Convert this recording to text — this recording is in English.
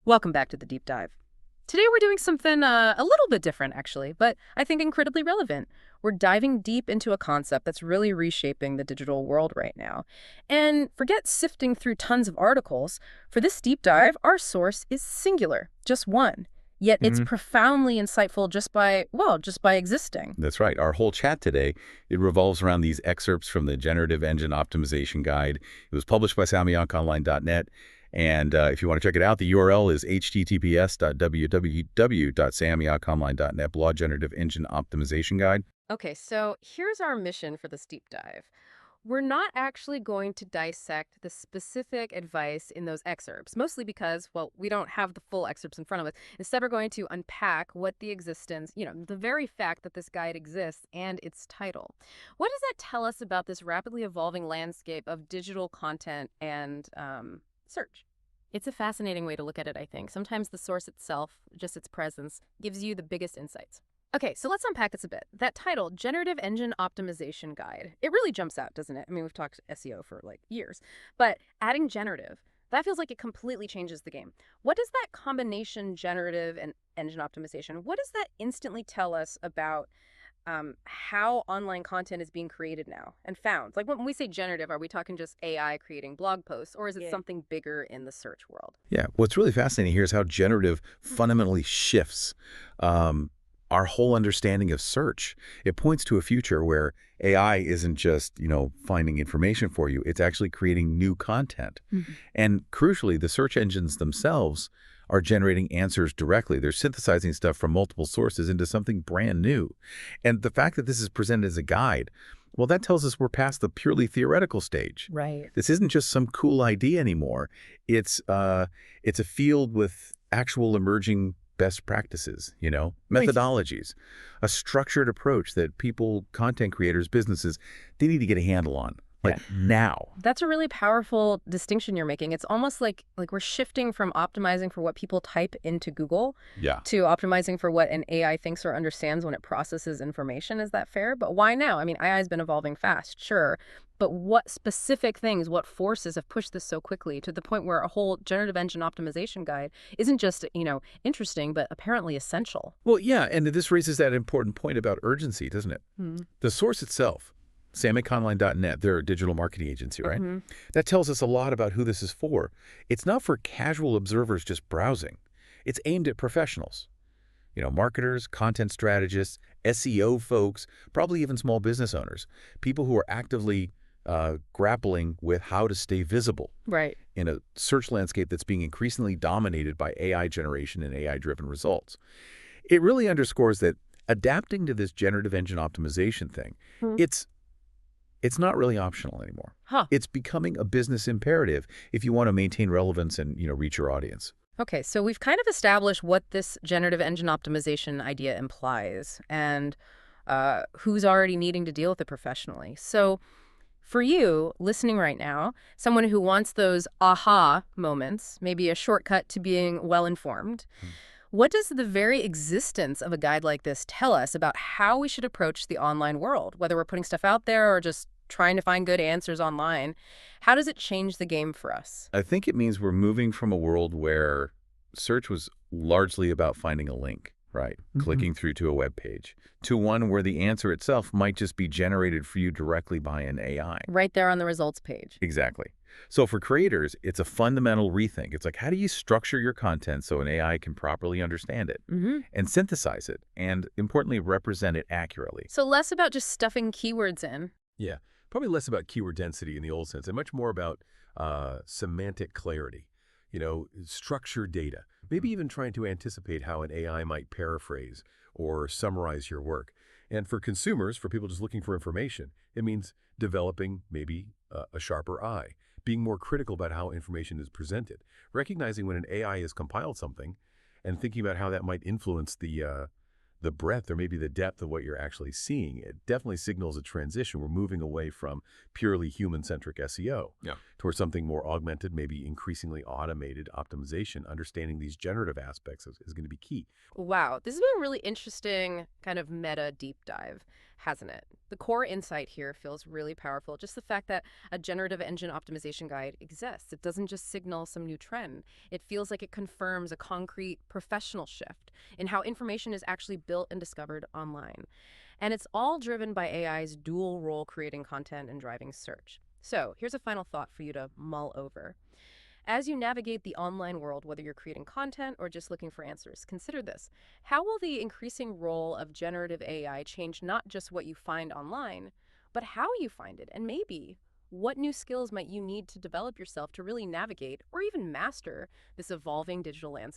Welcome back to the deep dive. Today we're doing something a little bit different, actually, but I think incredibly relevant. We're diving deep into a concept that's really reshaping the digital world right now. And forget sifting through tons of articles. For this deep dive, our source is singular, just one. Yet it's hmm profoundly insightful just by existing. That's right. Our whole chat today, it revolves around these excerpts from the Generative Engine Optimization Guide. It was published by SamyakOnline.net. And if you want to check it out, the URL is https://www.samyakonline.net, blog Generative Engine Optimization Guide. Okay, so here's our mission for this deep dive. We're not actually going to dissect the specific advice in those excerpts, mostly because, well, we don't have the full excerpts in front of us. Instead, we're going to unpack what the existence, the very fact that this guide exists and its title. What does that tell us about this rapidly evolving landscape of digital content and search? It's a fascinating way to look at it, I think. Sometimes the source itself, just its presence, gives you the biggest insights. Okay, so let's unpack this a bit. That title, Generative Engine Optimization Guide, it really jumps out, doesn't it? I mean, we've talked SEO for like years, but adding generative, that feels like it completely changes the game. What does that combination, generative and engine optimization, what does that instantly tell us about how online content is being created now and found? Like when we say generative, are we talking just AI creating blog posts, or is it something bigger in the search world? Yeah, what's really fascinating here is how generative fundamentally shifts our whole understanding of search. It points to a future where AI isn't just, finding information for you. It's actually creating new content. Mhm. And crucially, the search engines themselves are generating answers directly. They're synthesizing stuff from multiple sources into something brand new. And the fact that this is presented as a guide, well, that tells us we're past the purely theoretical stage. Right. This isn't just some cool idea anymore. It's a field with actual emerging best practices, Right. methodologies, a structured approach that people, content creators, businesses, they need to get a handle on, like Yeah. now. That's a really powerful distinction you're making. It's almost like we're shifting from optimizing for what people type into Google Yeah. to optimizing for what an AI thinks or understands when it processes information. Is that fair? But why now? I mean, AI has been evolving fast, sure. But what specific things, what forces have pushed this so quickly to the point where a whole generative engine optimization guide isn't just, interesting, but apparently essential? Well, yeah, and this raises that important point about urgency, doesn't it? Hmm. The source itself, SamyakOnline.net, they're a digital marketing agency, right? Hmm. That tells us a lot about who this is for. It's not for casual observers just browsing. It's aimed at professionals. Marketers, content strategists, SEO folks, probably even small business owners, people who are actively grappling with how to stay visible Right. in a search landscape that's being increasingly dominated by AI generation and AI-driven results. It really underscores that adapting to this generative engine optimization thing, Hmm. it's not really optional anymore. Huh. It's becoming a business imperative if you want to maintain relevance and, reach your audience. Okay, so we've kind of established what this generative engine optimization idea implies and who's already needing to deal with it professionally. So for you, listening right now, someone who wants those aha moments, maybe a shortcut to being well-informed, what does the very existence of a guide like this tell us about how we should approach the online world, whether we're putting stuff out there or just trying to find good answers online? How does it change the game for us? I think it means we're moving from a world where search was largely about finding a link, right? Clicking through to a web page, to one where the answer itself might just be generated for you directly by an AI. Right there on the results page. Exactly. So for creators, it's a fundamental rethink. It's like, how do you structure your content so an AI can properly understand it Hmm. and synthesize it and, importantly, represent it accurately? So less about just stuffing keywords in. Yeah, probably less about keyword density in the old sense and much more about semantic clarity, structured data, maybe even trying to anticipate how an AI might paraphrase or summarize your work. And for consumers, for people just looking for information, it means developing maybe a sharper eye, being more critical about how information is presented, recognizing when an AI has compiled something and thinking about how that might influence the breadth or maybe the depth of what you're actually seeing. It definitely signals a transition. We're moving away from purely human-centric SEO towards something more augmented, maybe increasingly automated optimization. Understanding these generative aspects is going to be key. Wow, this has been a really interesting kind of meta deep dive. hasn't it? The core insight here feels really powerful. Just the fact that a generative engine optimization guide exists. It doesn't just signal some new trend. It feels like it confirms a concrete professional shift in how information is actually built and discovered online. And it's all driven by AI's dual role creating content and driving search. So here's a final thought for you to mull over. As you navigate the online world, whether you're creating content or just looking for answers, consider this. How will the increasing role of generative AI change not just what you find online, but how you find it? And maybe what new skills might you need to develop yourself to really navigate or even master this evolving digital landscape?